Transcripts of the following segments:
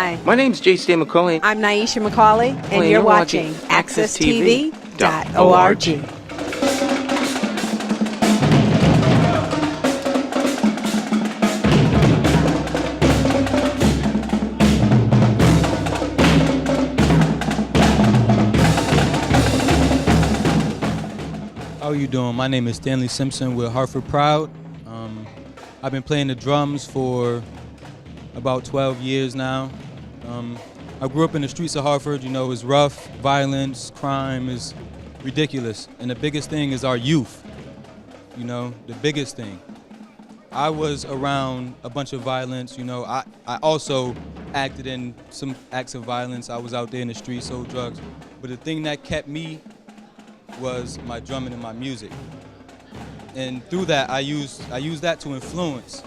Hi. My name's J.C. McCauley. I'm Naisha McCauley, and you're watching AccessTV.org. How are you doing? My name is Stanley Simpson with Hartford Proud. I've been playing the drums for about 12 years now. I grew up in the streets of Hartford. You know, it's rough, violence, crime is ridiculous. And the biggest thing is our youth, you know, the biggest thing. I was around a bunch of violence, you know. I also acted in some acts of violence. I was out there in the streets, sold drugs. But the thing that kept me was my drumming and my music. And through that, I used that to influence.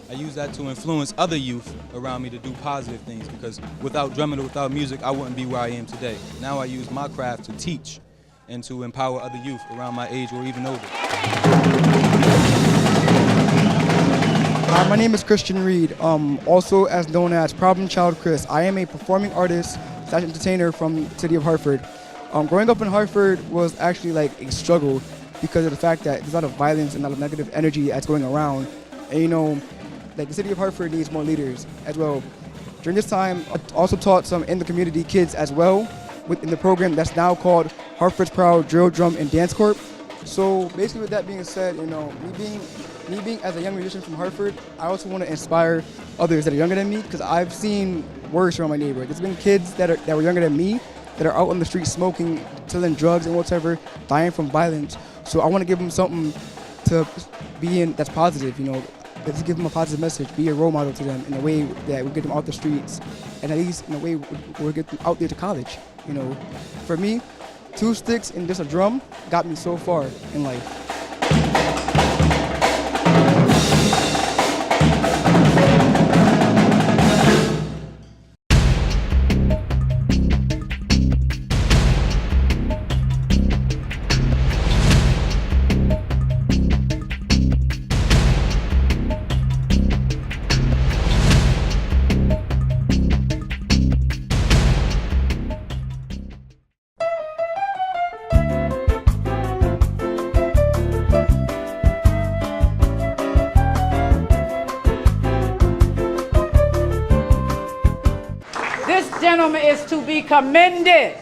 I used that to influence other youth around me to do positive things, because without drumming or without music, I wouldn't be where I am today. Now I use my craft to teach and to empower other youth around my age or even older. My name is Christian Reed, also as known as Problem Child Chris. I am a performing artist / entertainer from the city of Hartford. Growing up in Hartford was actually like a struggle because of the fact that there's a lot of violence and a lot of negative energy that's going around. And you know, like the city of Hartford needs more leaders as well. During this time, I also taught some in the community kids as well within the program that's now called Hartford's Proud Drill, Drum, and Dance Corps. So basically with that being said, you know, me being as a young musician from Hartford, I also want to inspire others that are younger than me, because I've seen worse around my neighborhood. There's been kids that were younger than me that are out on the street smoking, selling drugs and whatever, dying from violence. So I want to give them something to be in that's positive, you know. Let's give them a positive message, be a role model to them in a way that we get them out the streets, and at least in a way we'll get them out there to college, you know. For me, 2 sticks and just a drum got me so far in life. Gentleman is to be commended.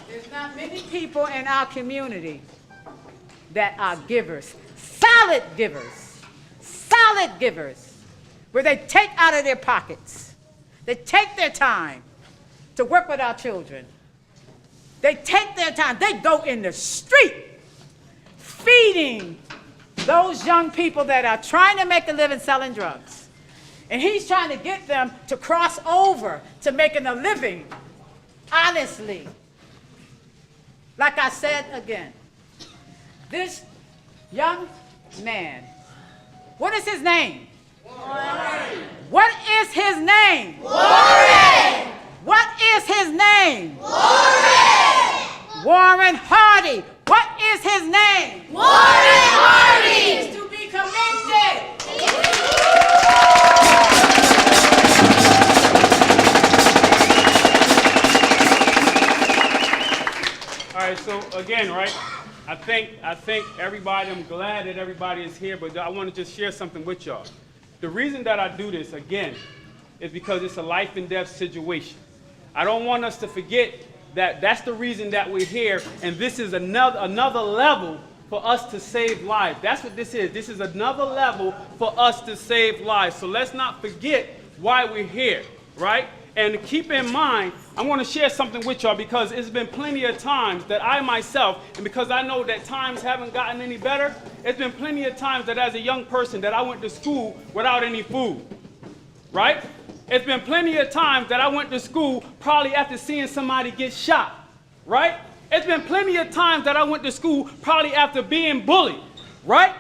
There's not many people in our community that are givers, solid givers, where they take out of their pockets. They take their time to work with our children. They take their time. They go in the street feeding those young people that are trying to make a living selling drugs. And he's trying to get them to cross over to making a living honestly. Like I said again, this young man, what is his name? Warren. What is his name? Warren. What is his name? Warren. Warren Hardy. What is his name? Warren Hardy! He is to be commended. All right, so again, right, I think everybody, I'm glad that everybody is here, but I want to just share something with y'all. The reason that I do this, again, is because it's a life and death situation. I don't want us to forget that's the reason that we're here, and this is another level for us to save lives. That's what this is. This is another level for us to save lives. So let's not forget why we're here, right? And keep in mind, I'm going to share something with y'all, because it's been plenty of times that I myself, and because I know that times haven't gotten any better, it's been plenty of times that as a young person that I went to school without any food, right? It's been plenty of times that I went to school probably after seeing somebody get shot, right? It's been plenty of times that I went to school probably after being bullied, right?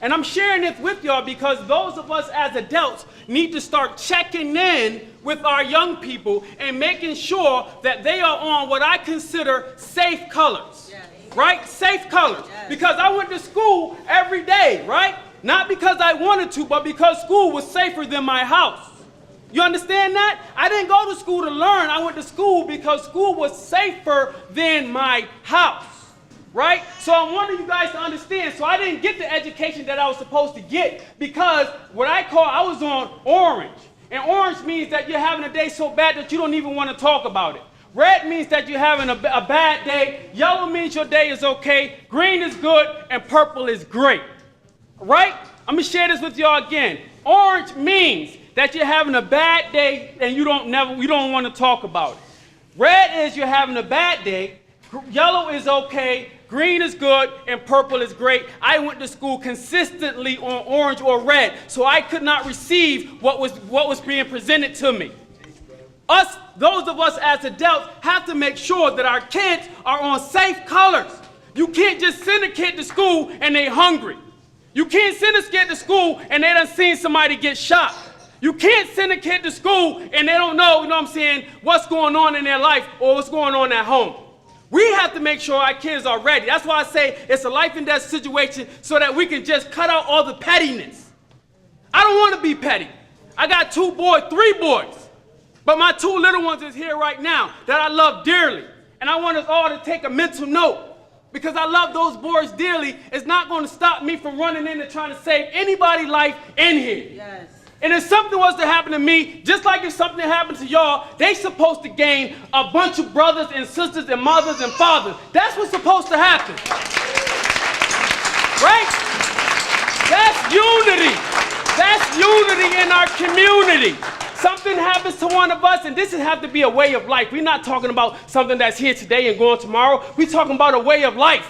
And I'm sharing this with y'all because those of us as adults need to start checking in with our young people and making sure that they are on what I consider safe colors. Yes. right? Safe colors. Because I went to school every day, right? Not because I wanted to, but because school was safer than my house. You understand that? I didn't go to school to learn. I went to school because school was safer than my house, right? So I wanted you guys to understand. So I didn't get the education that I was supposed to get because I was on orange. And orange means that you're having a day so bad that you don't even want to talk about it. Red means that you're having a bad day. Yellow means your day is okay. Green is good. And purple is great. Right? I'm going to share this with y'all again. Orange means that you're having a bad day and you don't want to talk about it. Red is you're having a bad day. Yellow is okay. Green is good. And purple is great. I went to school consistently on orange or red, so I could not receive what was being presented to me. Those of us as adults have to make sure that our kids are on safe colors. You can't just send a kid to school and they're hungry. You can't send a kid to school and they done seen somebody get shot. You can't send a kid to school and they don't know, what's going on in their life or what's going on at home. We have to make sure our kids are ready. That's why I say it's a life and death situation so that we can just cut out all the pettiness. I don't want to be petty. I got 3 boys. But my 2 little ones is here right now that I love dearly. And I want us all to take a mental note. Because I love those boys dearly, it's not going to stop me from running in and trying to save anybody's life in here. Yes. And if something was to happen to me, just like if something happened to y'all, they supposed to gain a bunch of brothers and sisters and mothers and fathers. That's what's supposed to happen. Right? That's unity. That's unity in our community. Something happens to one of us, and this has to be a way of life. We're not talking about something that's here today and going tomorrow. We're talking about a way of life.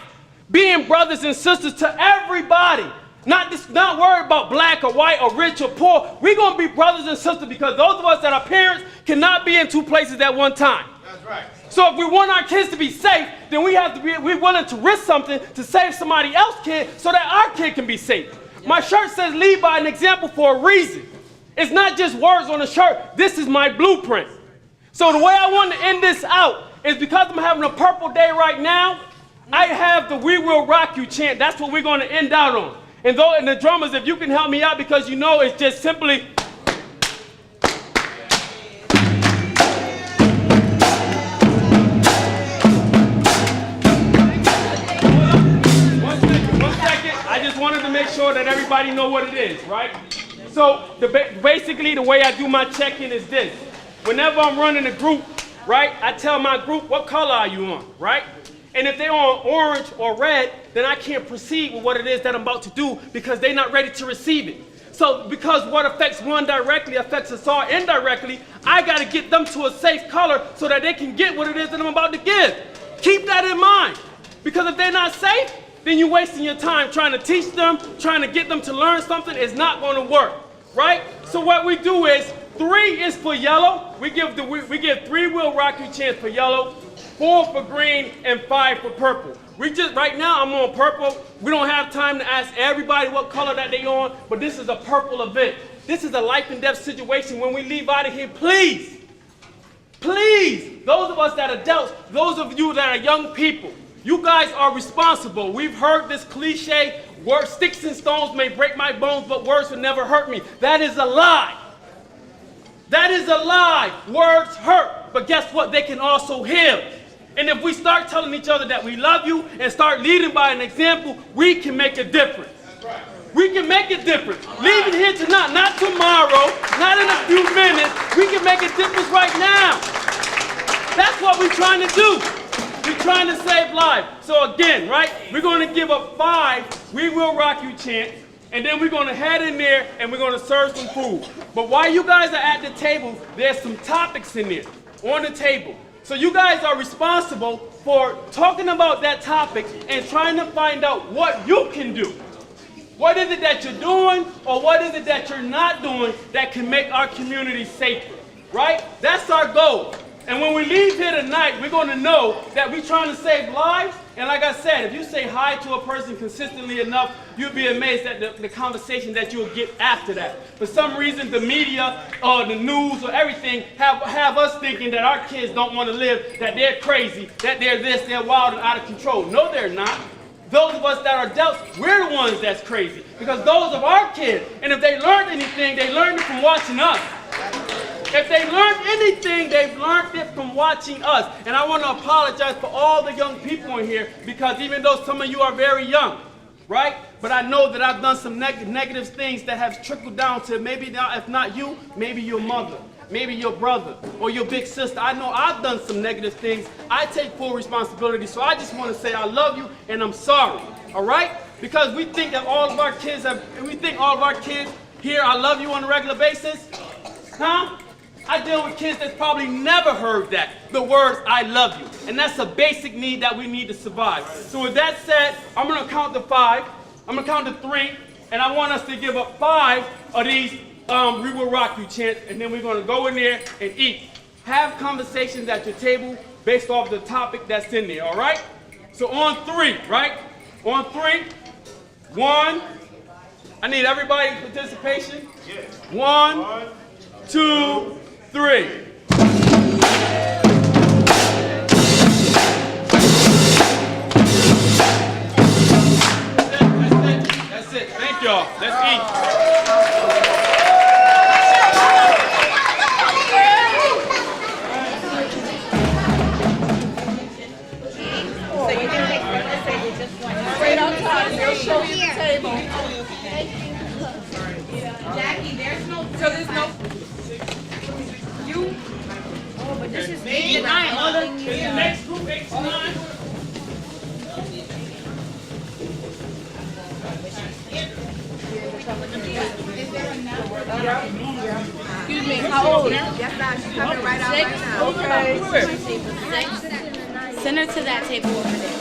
Being brothers and sisters to everybody. Not worried about black or white or rich or poor. We're going to be brothers and sisters because those of us that are parents cannot be in 2 places at one time. That's right. So if we want our kids to be safe, then we're willing to risk something to save somebody else's kid so that our kid can be safe. Yeah. My shirt says lead by an example for a reason. It's not just words on a shirt. This is my blueprint. So the way I want to end this out is because I'm having a purple day right now, I have the "We Will Rock You" chant. That's what we're going to end out on. And the drummers, if you can help me out, because it's just simply. One second. I just wanted to make sure that everybody know what it is, right? So basically the way I do my check-in is this. Whenever I'm running a group, right, I tell my group, what color are you on, right? And if they're on orange or red, then I can't proceed with what it is that I'm about to do because they're not ready to receive it. So because what affects one directly affects us all indirectly, I got to get them to a safe color so that they can get what it is that I'm about to give. Keep that in mind. Because if they're not safe, then you're wasting your time trying to teach them, trying to get them to learn something. It's not going to work, right? So what we do is 3 is for yellow. We give 3 Will Rock You chants for yellow, 4 for green, and 5 for purple. Right now I'm on purple. We don't have time to ask everybody what color that they on, but this is a purple event. This is a life and death situation. When we leave out of here, please, those of us that are adults, those of you that are young people, you guys are responsible. We've heard this cliche, sticks and stones may break my bones, but words will never hurt me. That is a lie. That is a lie. Words hurt, but guess what? They can also heal. And if we start telling each other that we love you and start leading by an example, we can make a difference. Right. We can make a difference. Right. Leaving here tonight, not tomorrow, not in a few minutes. We can make a difference right now. That's what we're trying to do. We're trying to save lives. So again, right, we're going to give up 5 "We Will Rock You" chants, and then we're going to head in there and we're going to serve some food. But while you guys are at the table, there's some topics in there on the table. So you guys are responsible for talking about that topic and trying to find out what you can do. What is it that you're doing or what is it that you're not doing that can make our community safer, right? That's our goal. And when we leave here tonight, we're going to know that we're trying to save lives. And like I said, if you say hi to a person consistently enough, you'd be amazed at the conversation that you'll get after that. For some reason, the media or the news or everything have us thinking that our kids don't want to live, that they're crazy, that they're this, they're wild and out of control. No, they're not. Those of us that are adults, we're the ones that's crazy. Because those of our kids, and if they learned anything, they learned it from watching us. If they learned anything, they've learned it from watching us. And I want to apologize for all the young people in here, because even though some of you are very young, right? But I know that I've done some negative things that have trickled down to maybe, now, if not you, maybe your mother, maybe your brother, or your big sister. I know I've done some negative things. I take full responsibility. So I just want to say I love you and I'm sorry, all right? Because we think that all of our kids hear I love you on a regular basis. Huh? I deal with kids that's probably never heard that, the words I love you. And that's a basic need that we need to survive. So with that said, I'm gonna count to 5, I'm gonna count to 3, and I want us to give up 5 of these We Will Rock You chants, and then we're gonna go in there and eat. Have conversations at your table based off the topic that's in there, all right? So on 3, right? On 3, 1, I need everybody's participation. 1, 2, 3. That's it. Thank y'all. Let's eat. Jackie, there's no. So there's no. You. Oh, but this is 8 and 9. Is the next group 8 to 9? Excuse me, how old? Yes, ma'am. She's coming right out right now. Okay. Send her to that table over there.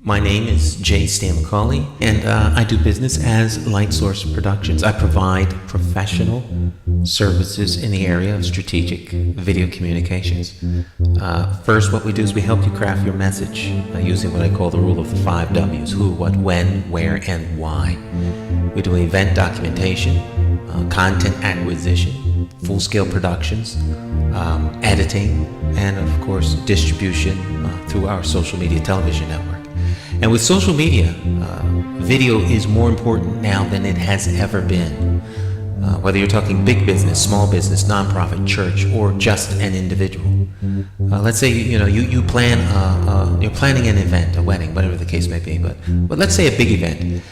My name is J. Stan McCauley, and I do business as Light Source Productions. I provide professional services in the area of strategic video communications. First, what we do is we help you craft your message using what I call the rule of the 5 W's: who, what, when, where, and why. We do event documentation, content acquisition, full-scale productions, editing, and of course distribution through our social media television network. And with social media, video is more important now than it has ever been. Whether you're talking big business, small business, nonprofit, church, or just an individual. Let's say you're planning an event, a wedding, whatever the case may be. But let's say a big event,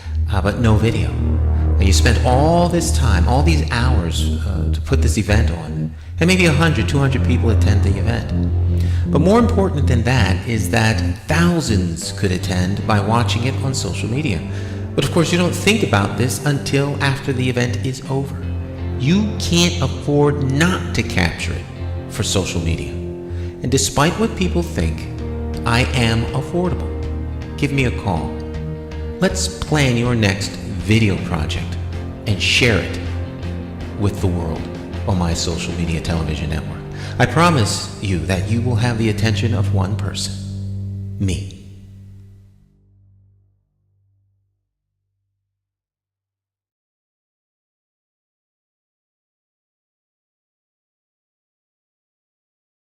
but no video. And you spent all this time, all these hours to put this event on, and maybe 100, 200 people attend the event. But more important than that is that thousands could attend by watching it on social media. But of course, you don't think about this until after the event is over. You can't afford not to capture it for social media. And despite what people think, I am affordable. Give me a call. Let's plan your next video project and share it with the world on my social media television network. I promise you that you will have the attention of one person, me.